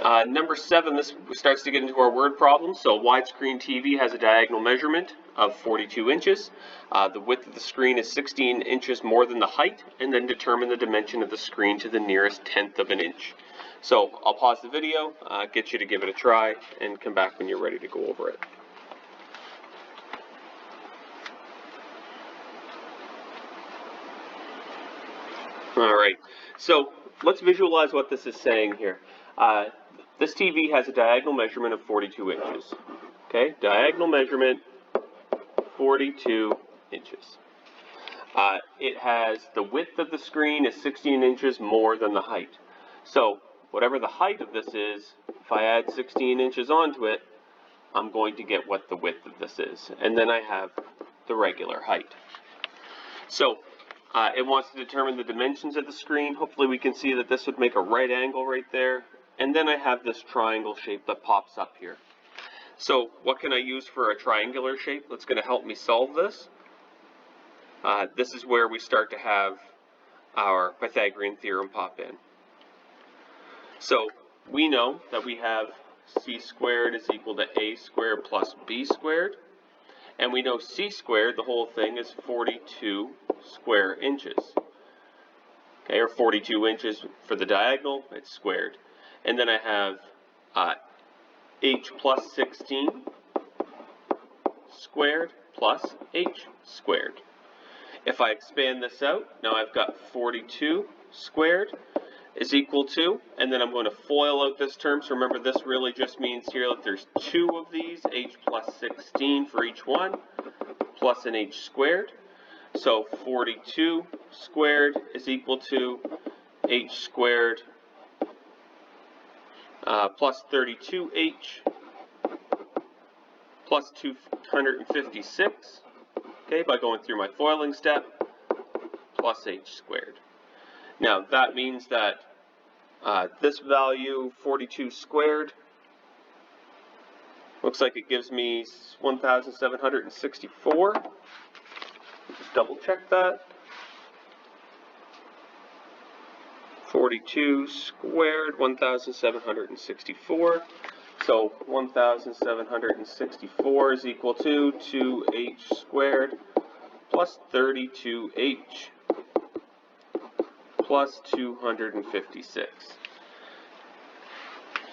Number 7, this starts to get into our word problem. So widescreen TV has a diagonal measurement of 42 inches. The width of the screen is 16 inches more than the height, and then determine the dimension of the screen to the nearest tenth of an inch. So I'll pause the video, get you to give it a try, and come back when you're ready to go over it. Alright, so let's visualize what this is saying here. This TV has a diagonal measurement of 42 inches. Okay, diagonal measurement, 42 inches. It has the width of the screen is 16 inches more than the height. So whatever the height of this is, if I add 16 inches onto it, I'm going to get what the width of this is. And then I have the regular height. So it wants to determine the dimensions of the screen. Hopefully we can see that this would make a right angle right there. And then I have this triangle shape that pops up here. So what can I use for a triangular shape that's going to help me solve this? This is where we start to have our Pythagorean theorem pop in. So we know that we have c squared is equal to a squared plus b squared. And we know c squared, the whole thing, is 42 square inches. Okay, or 42 inches for the diagonal, it's squared. And then I have h plus 16 squared plus h squared. If I expand this out, now I've got 42 squared is equal to, and then I'm going to FOIL out this term. So remember, this really just means here that there's 2 of these, h plus 16 for each one, plus an h squared. So 42 squared is equal to h squared plus 32h plus 256, okay, by going through my foiling step, plus h squared. Now that means that this value, 42 squared, looks like it gives me 1,764. Just double check that. 42 squared, 1,764. So 1,764 is equal to 2h squared plus 32h plus 256.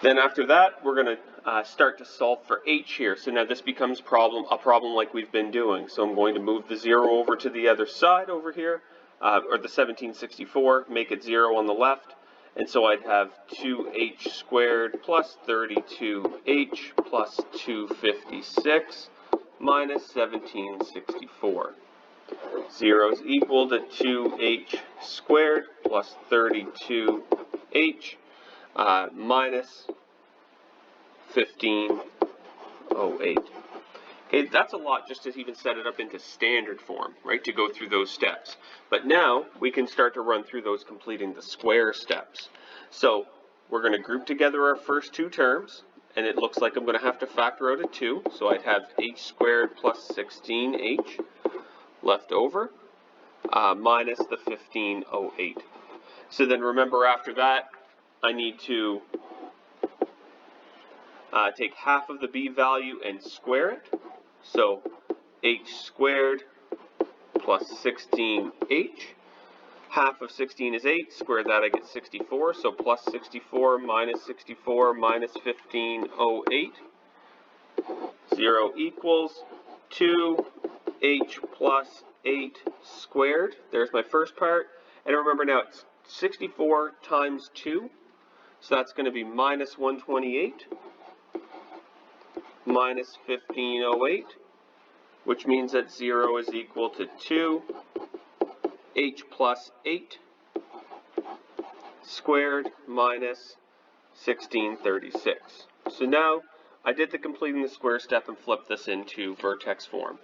Then after that, we're going to start to solve for h here. So now this becomes a problem like we've been doing. So I'm going to move the 0 over to the other side over here, or the 1764, make it 0 on the left. And so I'd have 2h squared plus 32h plus 256 minus 1764. 0 is equal to 2h squared plus 32h minus 1508. Okay, that's a lot just to even set it up into standard form, right, to go through those steps. But now we can start to run through those completing the square steps. So we're going to group together our first 2 terms, and it looks like I'm going to have to factor out a 2. So I'd have h squared plus 16h left over, minus the 1508. So then remember, after that, I need to take half of the b value and square it. So h squared plus 16h. Half of 16 is 8. Square that, I get 64. So plus 64 minus 1508. 0 equals 2h plus 8 squared. There's my first part. And remember now, it's 64 times 2. So that's going to be minus 128 minus 1508, which means that 0 is equal to 2h plus 8 squared minus 1636. So now I did the completing the square step and flip this into vertex form.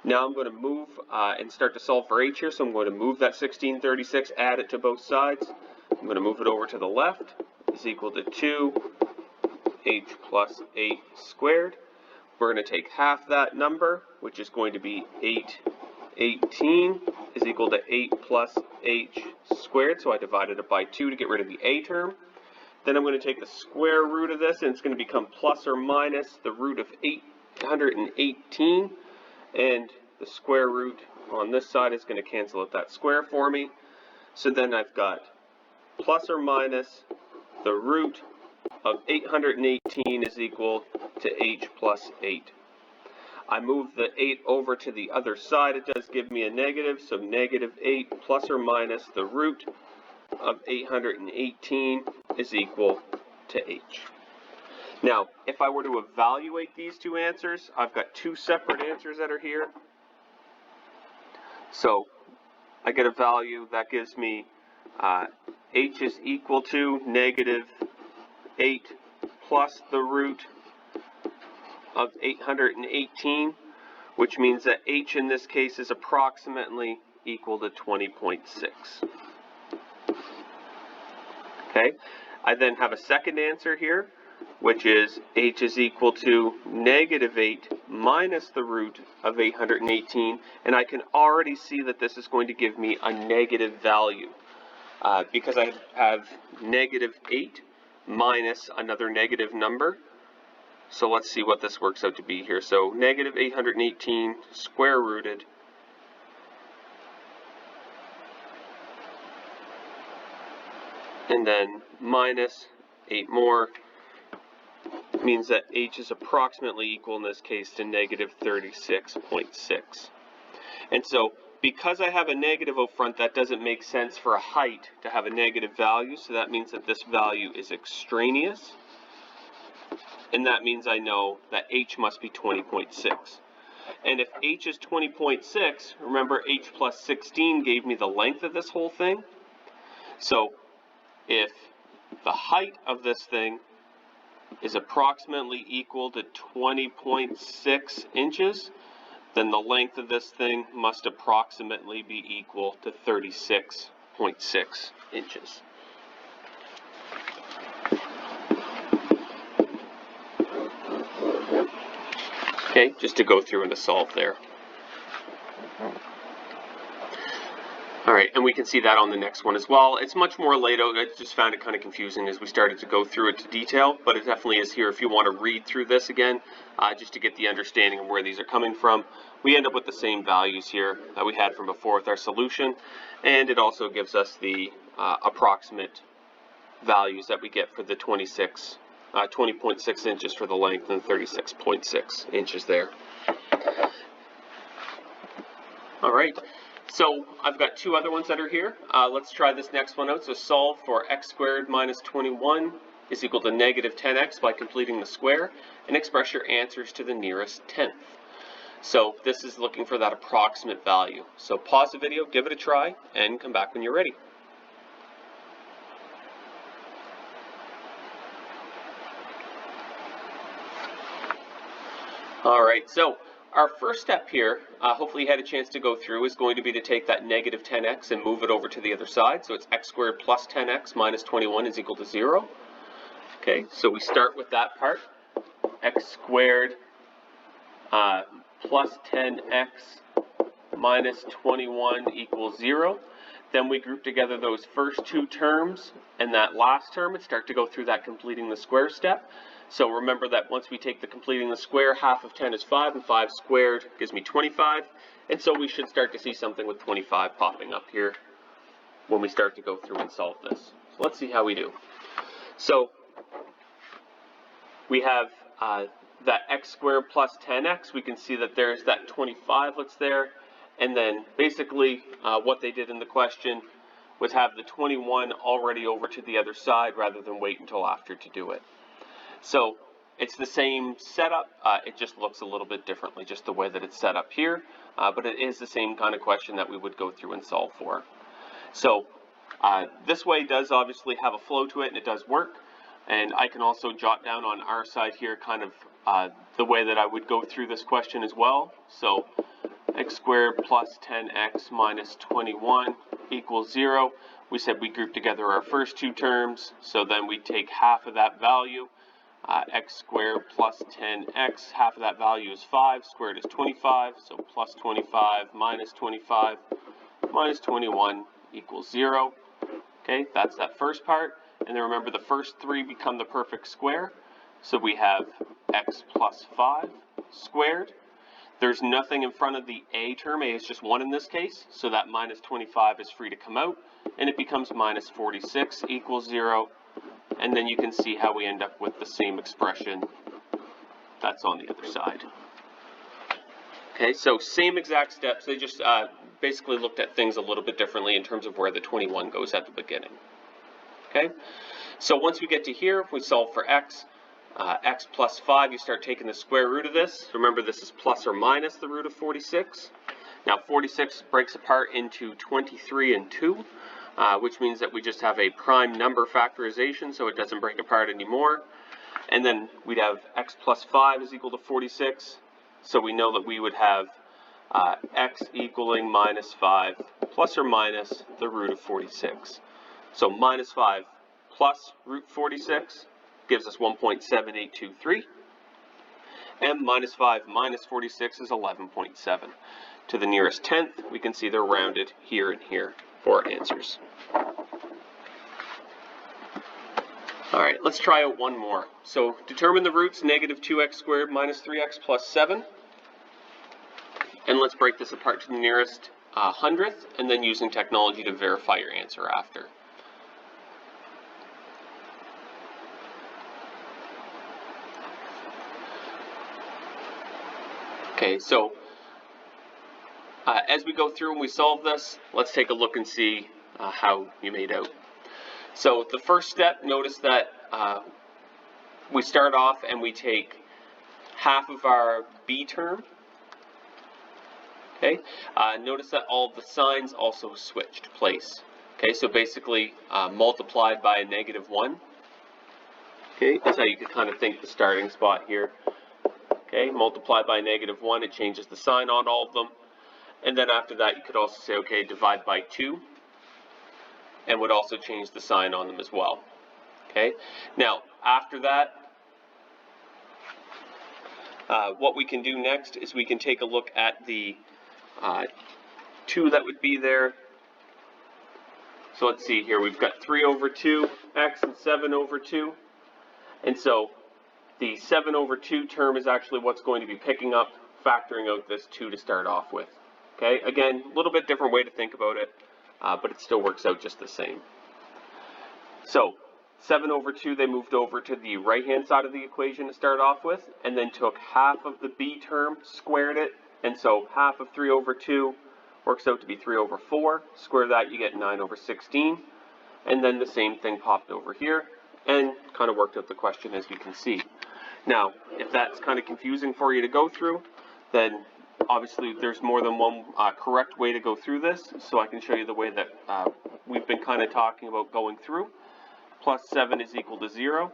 Now I'm going to move and start to solve for h here. So I'm going to move that 1636, add it to both sides. I'm going to move it over to the left. Is equal to 2h plus 8 squared. We're going to take half that number, which is going to be 818, is equal to 8 plus h squared. So I divided it by 2 to get rid of the a term. Then I'm going to take the square root of this, and it's going to become plus or minus the root of 818, and the square root on this side is going to cancel out that square for me. So then I've got plus or minus the root of 818 is equal to h plus 8. I move the 8 over to the other side. It does give me a negative, so negative 8 plus or minus the root of 818 is equal to h. Now, if I were to evaluate these two answers, I've got two separate answers that are here. So I get a value that gives me h is equal to negative 8 plus the root of 818, which means that h in this case is approximately equal to 20.6. Okay, I then have a second answer here, which is h is equal to negative 8 minus the root of 818, and I can already see that this is going to give me a negative value because I have negative 8 minus another negative number. So let's see what this works out to be here. So negative 818 square rooted and then minus 8 more means that h is approximately equal in this case to negative 36.6. And so because I have a negative out front, that doesn't make sense for a height to have a negative value, so that means that this value is extraneous. And that means I know that h must be 20.6. And if h is 20.6, remember h plus 16 gave me the length of this whole thing. So if the height of this thing is approximately equal to 20.6 inches, then the length of this thing must approximately be equal to 36.6 inches. Okay, just to go through and to solve there. Alright, and we can see that on the next one as well. It's much more laid out. I just found it kind of confusing as we started to go through it to detail, but it definitely is here if you want to read through this again, just to get the understanding of where these are coming from. We end up with the same values here that we had from before with our solution, and it also gives us the approximate values that we get for the 20.6 inches for the length and 36.6 inches there. Alright. So I've got two other ones that are here. Let's try this next one out. So solve for x squared minus 21 is equal to negative 10x by completing the square, and express your answers to the nearest tenth. So this is looking for that approximate value. So pause the video, give it a try, and come back when you're ready. Alright, so our first step here, hopefully you had a chance to go through, is going to be to take that negative 10x and move it over to the other side. So it's x squared plus 10x minus 21 is equal to 0. Okay, so we start with that part. X squared plus 10x minus 21 equals 0. Then we group together those first two terms and that last term and start to go through that completing the square step. So remember that once we take the completing the square, half of 10 is 5, and 5 squared gives me 25. And so we should start to see something with 25 popping up here when we start to go through and solve this. So let's see how we do. So we have that x squared plus 10x. We can see that there's that 25 that's there. And then basically what they did in the question was have the 21 already over to the other side rather than wait until after to do it. So it's the same setup, it just looks a little bit differently, just the way that it's set up here, but it is the same kind of question that we would go through and solve for. So this way does obviously have a flow to it, and it does work, and I can also jot down on our side here kind of the way that I would go through this question as well. So x squared plus 10x minus 21 equals 0. We said we group together our first two terms, so then we take half of that value. X squared plus 10x, half of that value is 5, squared is 25, so plus 25 minus 25 minus 21 equals 0. Okay, that's that first part. And then remember, the first 3 become the perfect square. So we have x plus 5 squared. There's nothing in front of the a term. A is just 1 in this case. So that minus 25 is free to come out. And it becomes minus 46 equals 0. And then you can see how we end up with the same expression that's on the other side. Okay, so same exact steps. They just basically looked at things a little bit differently in terms of where the 21 goes at the beginning. Okay, so once we get to here, if we solve for x, x plus 5, you start taking the square root of this. Remember, this is plus or minus the root of 46. Now, 46 breaks apart into 23 and 2, which means that we just have a prime number factorization, so it doesn't break apart anymore. And then we'd have x plus 5 is equal to 46. So we know that we would have x equaling minus 5 plus or minus the root of 46. So minus 5 plus root 46 gives us 1.7823. And minus 5 minus 46 is 11.7. To the nearest tenth, we can see they're rounded here and here for our answers. All right, let's try out one more. So determine the roots, negative 2x squared minus 3x plus 7. And let's break this apart to the nearest hundredth, and then using technology to verify your answer after. Okay, so as we go through and we solve this, let's take a look and see how you made out. So the first step, notice that we start off and we take half of our b term. Okay, notice that all of the signs also switched place. Okay, so basically multiplied by a negative 1. Okay, that's how you could kind of think the starting spot here. Okay, multiplied by a negative 1, it changes the sign on all of them. And then after that, you could also say, okay, divide by 2, and would also change the sign on them as well. Okay, now after that, what we can do next is we can take a look at the 2 that would be there. So let's see here, we've got 3 over 2, x, and 7 over 2. And so the 7 over 2 term is actually what's going to be picking up, factoring out this 2 to start off with. Okay, again, a little bit different way to think about it, but it still works out just the same. So 7 over 2, they moved over to the right-hand side of the equation to start off with, and then took half of the b term, squared it, and so half of 3 over 2 works out to be 3 over 4. Square that, you get 9 over 16. And then the same thing popped over here, and kind of worked out the question as you can see. Now, if that's kind of confusing for you to go through, then obviously there's more than one correct way to go through this, so I can show you the way that we've been kind of talking about going through. Plus 7 is equal to 0.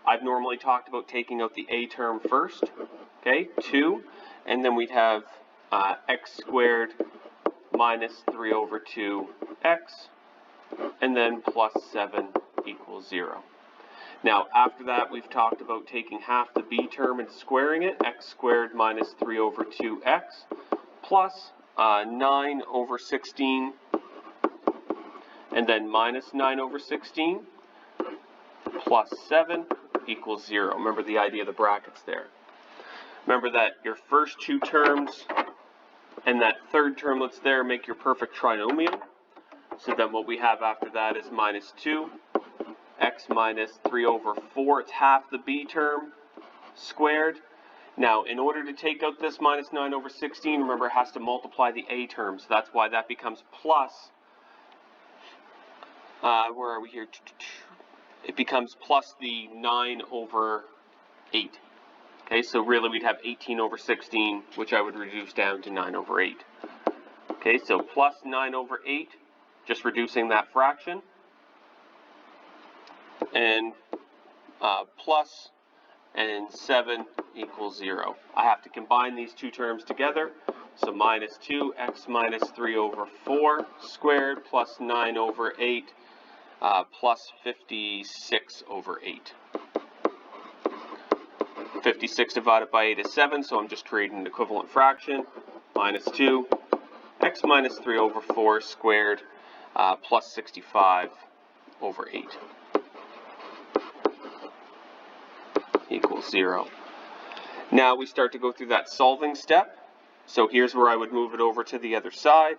I've normally talked about taking out the a term first, okay, 2, and then we'd have x squared minus 3 over 2x, and then plus 7 equals 0. Now, after that, we've talked about taking half the b term and squaring it, x squared minus 3 over 2x, plus 9 over 16, and then minus 9 over 16, plus 7 equals 0. Remember the idea of the brackets there. Remember that your first 2 terms and that third term that's there make your perfect trinomial. So then what we have after that is minus 2, x minus 3 over 4, it's half the b term, squared. Now, in order to take out this minus 9 over 16, remember it has to multiply the a term, so that's why that becomes plus, where are we here? It becomes plus the 9 over 8. Okay, so really we'd have 18 over 16, which I would reduce down to 9 over 8. Okay, so plus 9 over 8, just reducing that fraction. And plus and 7 equals 0. I have to combine these 2 terms together. So minus 2, x minus 3 over 4 squared plus 9 over 8 plus 56 over 8. 56 divided by 8 is 7, so I'm just creating an equivalent fraction. Minus 2, x minus 3 over 4 squared plus 65 over 8. equals 0. Now we start to go through that solving step. So here's where I would move it over to the other side.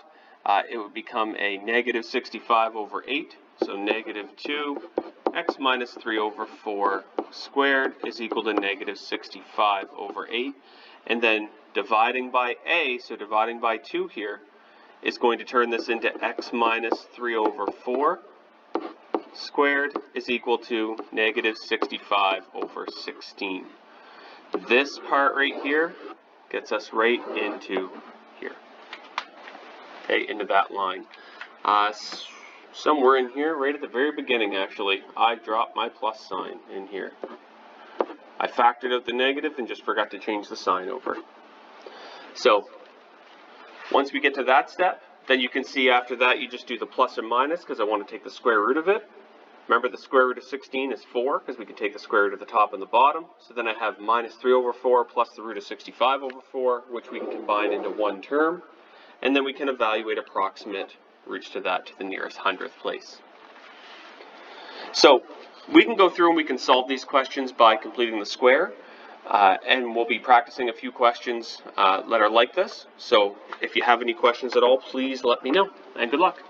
It would become a negative 65 over 8. So negative 2 x minus 3 over 4 squared is equal to negative 65 over 8. And then dividing by a, so dividing by 2 here, is going to turn this into x minus 3 over 4 squared is equal to negative 65 over 16. This part right here gets us right into here, okay, into that line. Somewhere in here, right at the very beginning actually, I dropped my plus sign in here. I factored out the negative and just forgot to change the sign over. So once we get to that step, then you can see after that you just do the plus or minus because I want to take the square root of it. Remember, the square root of 16 is 4 because we can take the square root of the top and the bottom. So then I have minus 3 over 4 plus the root of 65 over 4, which we can combine into one term. And then we can evaluate approximate roots to that to the nearest hundredth place. So we can go through and we can solve these questions by completing the square. And we'll be practicing a few questions that are like this. So if you have any questions at all, please let me know. And good luck.